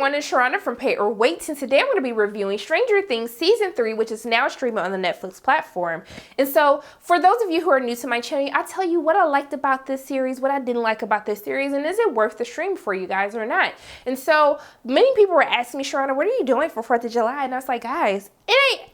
everyone, it's Sharana from Pay or Wait, and today I'm going to be reviewing Stranger Things Season 3, which is now streaming on the Netflix platform. And so, for those of you who are new to my channel, I'll tell you what I liked about this series, what I didn't like about this series, and is it worth the stream for you guys or not? And so, many people were asking me, Sharana, what are you doing for 4th of July? And I was like, guys,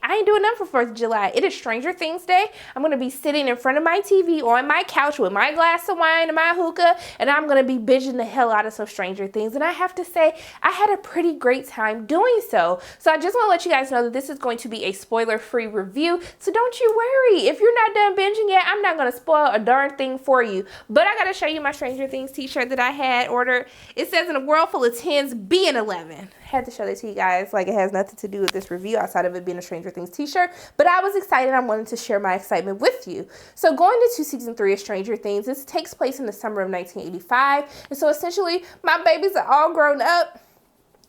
I ain't doing nothing for 4th of July. It is Stranger Things Day. I'm going to be sitting in front of my TV on my couch with my glass of wine and my hookah, and I'm going to be binging the hell out of some Stranger Things. And I have to say, I had a pretty great time doing so. So I just want to let you guys know that this is going to be a spoiler-free review. So don't you worry. If you're not done binging yet, I'm not going to spoil a darn thing for you. But I got to show you my Stranger Things t-shirt that I had ordered. It says, in a world full of 10s, be an 11. Had to show that to you guys. Like, it has nothing to do with this review outside of it being a Stranger Things t-shirt, but I was excited. I wanted to share my excitement with you. So going into season 3 of Stranger Things, this takes place in the summer of 1985, and so essentially my babies are all grown up.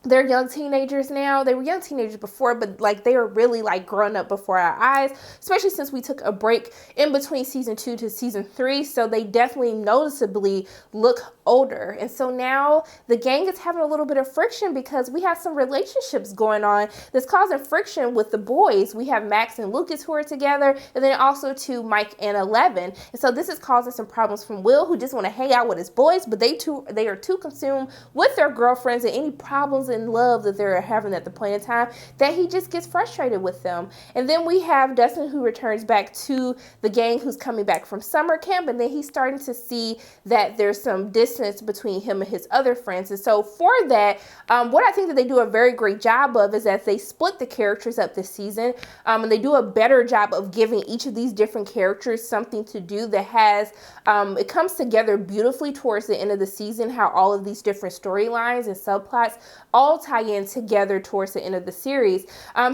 They're young teenagers now. They were young teenagers before, but like they were really like grown up before our eyes, especially since we took a break in between season 2 to season 3. So they definitely noticeably look older. And so now the gang is having a little bit of friction because we have some relationships going on that's causing friction with the boys. We have Max and Lucas who are together, and then also to Mike and 11. And so this is causing some problems from Will, who just want to hang out with his boys, but they are too consumed with their girlfriends and any problems in love that they're having at the point in time that he just gets frustrated with them. And then we have Dustin, who returns back to the gang, who's coming back from summer camp, and then he's starting to see that there's some distance between him and his other friends. And so for that, what I think that they do a very great job of is that they split the characters up this season, and they do a better job of giving each of these different characters something to do that has, it comes together beautifully towards the end of the season, how all of these different storylines and subplots all tie in together towards the end of the series.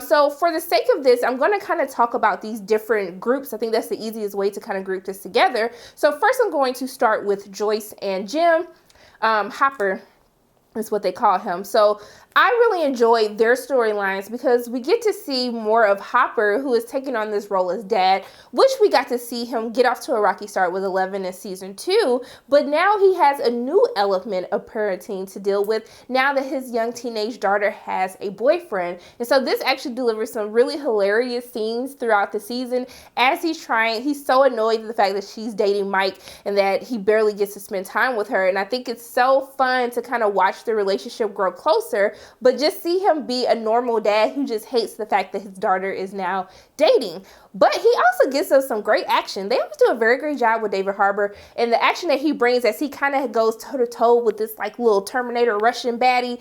So for the sake of this, I'm going to kind of talk about these different groups. I think that's the easiest way to kind of group this together. So first I'm going to start with Joyce and Jim Hopper is what they call him. So I really enjoyed their storylines because we get to see more of Hopper, who is taking on this role as dad, which we got to see him get off to a rocky start with 11 in season 2, but now he has a new element of parenting to deal with now that his young teenage daughter has a boyfriend. And so this actually delivers some really hilarious scenes throughout the season as he's so annoyed at the fact that she's dating Mike and that he barely gets to spend time with her. And I think it's so fun to kind of watch the relationship grow closer, but just see him be a normal dad who just hates the fact that his daughter is now dating. But he also gives us some great action. They always do a very great job with David Harbour, and the action that he brings as he kind of goes toe-to-toe with this like little Terminator Russian baddie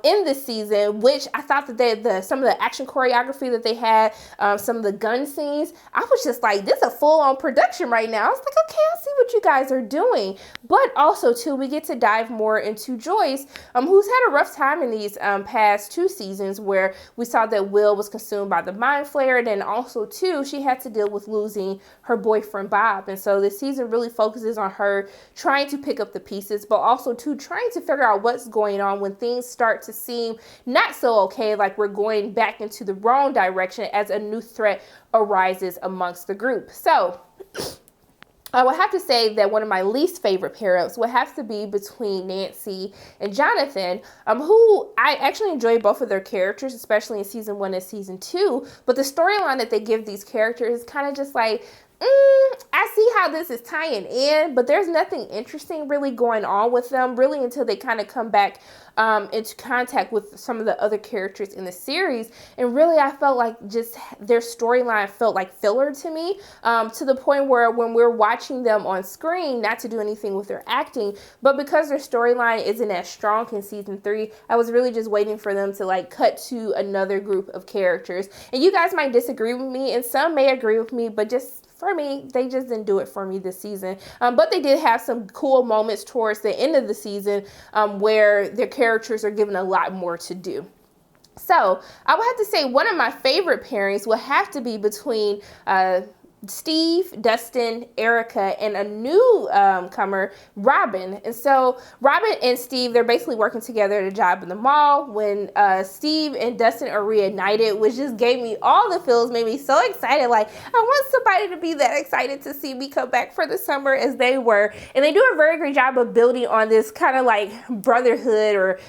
in this season, which I thought that some of the action choreography that they had, some of the gun scenes, I was just like, this is a full-on production right now. I was like, okay, I see what you guys are doing. But also too, we get to dive more into Joyce, who's had a rough time in these past 2 seasons, where we saw that Will was consumed by the mind flare, and then also too, she had to deal with losing her boyfriend Bob. And so this season really focuses on her trying to pick up the pieces, but also too trying to figure out what's going on when things start to seem not so okay, like we're going back into the wrong direction as a new threat arises amongst the group. So I would have to say that one of my least favorite pair-ups would have to be between Nancy and Jonathan, who I actually enjoy both of their characters, especially in season 1 and season 2. But the storyline that they give these characters is kind of just like, I see how this is tying in, but there's nothing interesting really going on with them really until they kind of come back into contact with some of the other characters in the series. And really, I felt like just their storyline felt like filler to me, to the point where when we're watching them on screen, not to do anything with their acting, but because their storyline isn't as strong in season 3, I was really just waiting for them to like cut to another group of characters. And you guys might disagree with me, and some may agree with me, but just for me, they just didn't do it for me this season. But they did have some cool moments towards the end of the season where their characters are given a lot more to do. So I would have to say one of my favorite pairings would have to be between Steve, Dustin, Erica, and a new comer, Robin. And so Robin and Steve, they're basically working together at a job in the mall when Steve and Dustin are reunited, which just gave me all the feels, made me so excited. Like, I want somebody to be that excited to see me come back for the summer as they were. And they do a very great job of building on this kind of like brotherhood or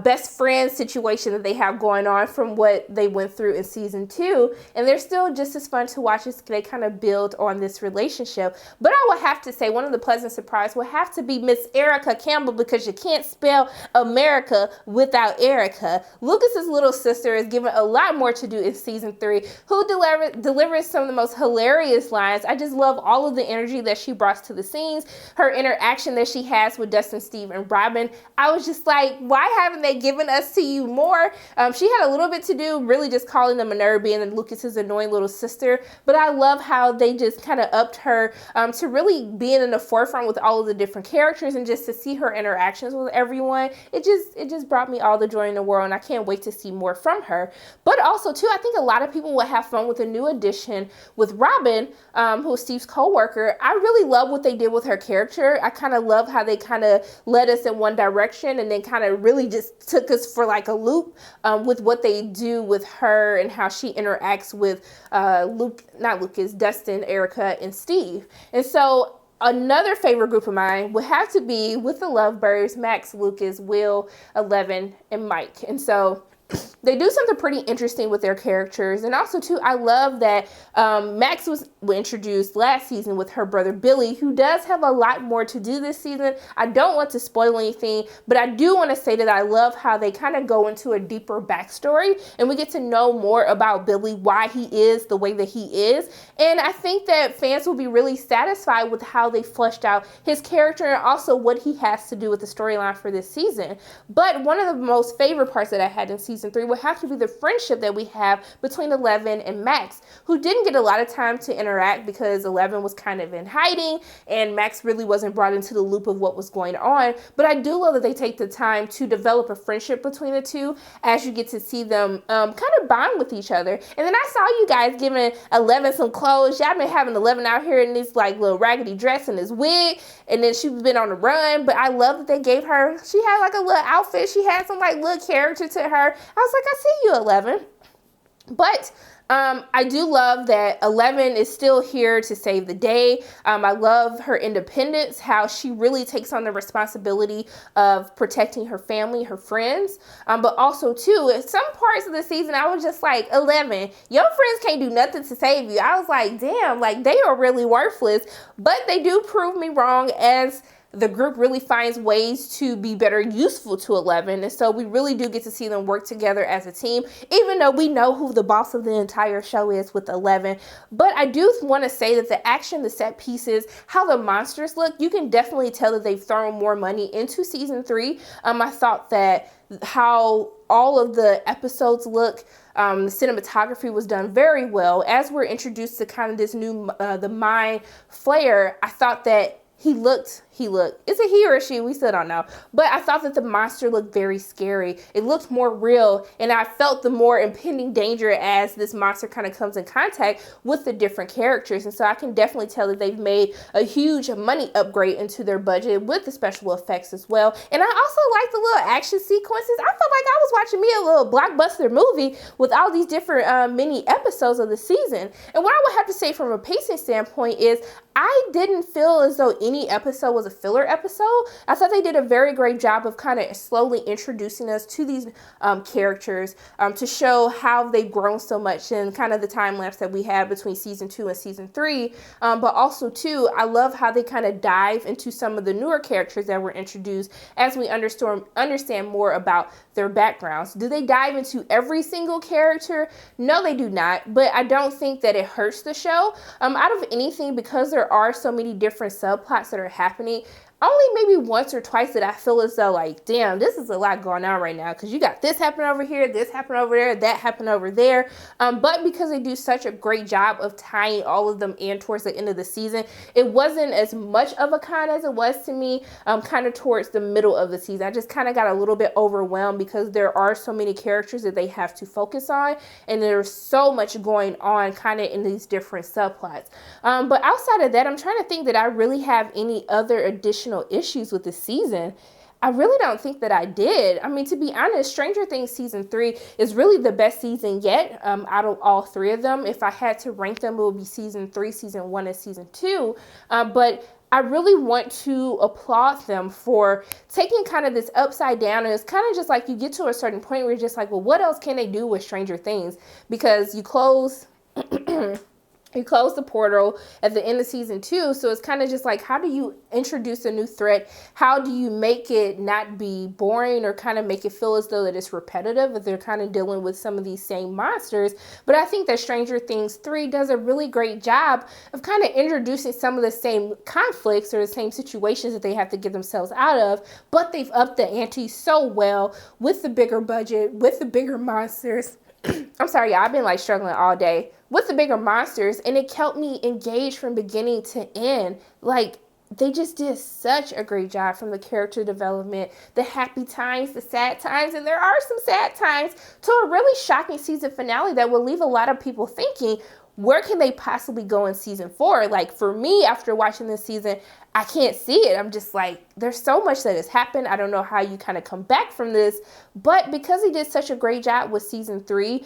best friend situation that they have going on from what they went through in season 2. And they're still just as fun to watch as they kind of build on this relationship. But I would have to say one of the pleasant surprises will have to be Miss Erica Campbell, because you can't spell America without Erica. Lucas's little sister is given a lot more to do in season 3, who delivers some of the most hilarious lines. I just love all of the energy that she brought to the scenes, her interaction that she has with Dustin, Steve, and Robin. I was just like, why haven't they given us to you more? She had a little bit to do, really just calling them a nerd, being Lucas's annoying little sister. But I love how they just kind of upped her to really being in the forefront with all of the different characters, and just to see her interactions with everyone. It just brought me all the joy in the world, and I can't wait to see more from her. But also too, I think a lot of people will have fun with a new addition with Robin, who is Steve's co-worker. I really love what they did with her character. I kind of love how they kind of led us in one direction and then kind of really just took us for like a loop with what they do with her and how she interacts with Dustin, Erica, and Steve. And so another favorite group of mine would have to be with the Lovebirds, Max, Lucas, Will, 11, and Mike. And so they do something pretty interesting with their characters. And also too, I love that Max was introduced last season with her brother Billy, who does have a lot more to do this season. I don't want to spoil anything, but I do want to say that I love how they kind of go into a deeper backstory and we get to know more about Billy, why he is the way that he is. And I think that fans will be really satisfied with how they fleshed out his character and also what he has to do with the storyline for this season. But one of the most favorite parts that I had in season 3 would have to be the friendship that we have between 11 and Max, who didn't get a lot of time to interact because 11 was kind of in hiding and Max really wasn't brought into the loop of what was going on. But I do love that they take the time to develop a friendship between the two as you get to see them kind of bond with each other. And then I saw you guys giving 11 some clothes. Y'all been having 11 out here in this like little raggedy dress and this wig, and then she's been on the run. But I love that they gave her, she had like a little outfit. She had some like little character to her. I was like, I see you, 11. But I do love that 11 is still here to save the day. I love her independence, how she really takes on the responsibility of protecting her family, her friends. But also too, in some parts of the season, I was just like, 11, your friends can't do nothing to save you. I was like, damn, like they are really worthless. But they do prove me wrong as the group really finds ways to be better useful to 11. And so we really do get to see them work together as a team, even though we know who the boss of the entire show is with 11. But I do want to say that the action, the set pieces, how the monsters look, you can definitely tell that they've thrown more money into season 3. I thought that how all of the episodes look, the cinematography was done very well. As we're introduced to kind of this new, the Mind Flayer, I thought that he looked, is it he or she? We still don't know. But I thought that the monster looked very scary. It looked more real, and I felt the more impending danger as this monster kind of comes in contact with the different characters. And so I can definitely tell that they've made a huge money upgrade into their budget with the special effects as well. And I also like the little action sequences. I felt like I was watching me a little blockbuster movie with all these different mini episodes of the season. And what I would have to say from a pacing standpoint is I didn't feel as though any episode was a filler episode. I thought they did a very great job of kind of slowly introducing us to these characters to show how they've grown so much and kind of the time lapse that we had between season 2 and season 3. But also too, I love how they kind of dive into some of the newer characters that were introduced as we understand more about their backgrounds. Do they dive into every single character? No, they do not. But I don't think that it hurts the show. Out of anything, because there are so many different subplots that are happening, only maybe once or twice did I feel as though like, damn, this is a lot going on right now, because you got this happening over here, this happened over there, that happened over there. But because they do such a great job of tying all of them in towards the end of the season, it wasn't as much of a con as it was to me kind of towards the middle of the season. I just kind of got a little bit overwhelmed because there are so many characters that they have to focus on, and there's so much going on kind of in these different subplots. But outside of that, I'm trying to think that I really have any other additional issues with the season. I really don't think that I did. I mean, to be honest, Stranger Things season 3 is really the best season yet out of all three of them. If I had to rank them, it would be season 3, season 1, and season 2. But I really want to applaud them for taking kind of this upside down. And it's kind of just like you get to a certain point where you're just like, well, what else can they do with Stranger Things? Because you close you close the portal at the end of season 2. So it's kind of just like, how do you introduce a new threat? How do you make it not be boring or kind of make it feel as though that it's repetitive, that they're kind of dealing with some of these same monsters? But I think that Stranger Things 3 does a really great job of kind of introducing some of the same conflicts or the same situations that they have to get themselves out of, but they've upped the ante so well with the bigger budget, with the bigger monsters. I'm sorry, y'all, I've been like struggling all day with the bigger monsters, and it kept me engaged from beginning to end. Like, they just did such a great job from the character development, the happy times, the sad times, and there are some sad times, to a really shocking season finale that will leave a lot of people thinking, where can they possibly go in season 4? Like, for me, after watching this season, I can't see it. I'm just like, there's so much that has happened. I don't know how you kind of come back from this, but because he did such a great job with season 3,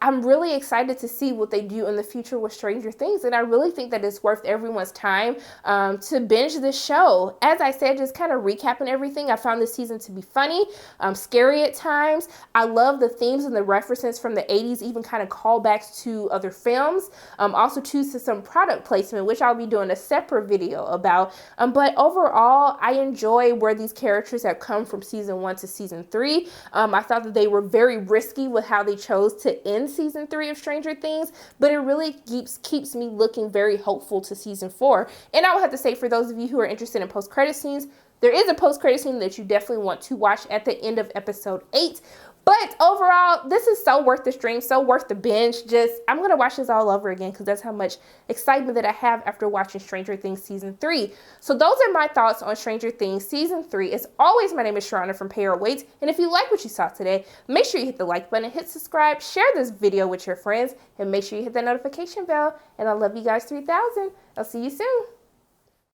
I'm really excited to see what they do in the future with Stranger Things. And I really think that it's worth everyone's time to binge this show. As I said, just kind of recapping everything, I found this season to be funny, scary at times. I love the themes and the references from the 80s, even kind of callbacks to other films. Also to some product placement, which I'll be doing a separate video about. But overall, I enjoy where these characters have come from season 1 to season 3. I thought that they were very risky with how they chose to end season 3 of Stranger Things, but it really keeps me looking very hopeful to season 4. And I would have to say, for those of you who are interested in post-credit scenes, there is a post-credit scene that you definitely want to watch at the end of episode 8. But overall, this is so worth the stream, so worth the binge. I'm going to watch this all over again because that's how much excitement that I have after watching Stranger Things Season 3. So those are my thoughts on Stranger Things Season 3. As always, my name is Sharona from Pay or Wait. And if you like what you saw today, make sure you hit the like button, hit subscribe, share this video with your friends, and make sure you hit that notification bell. And I love you guys 3000. I'll see you soon.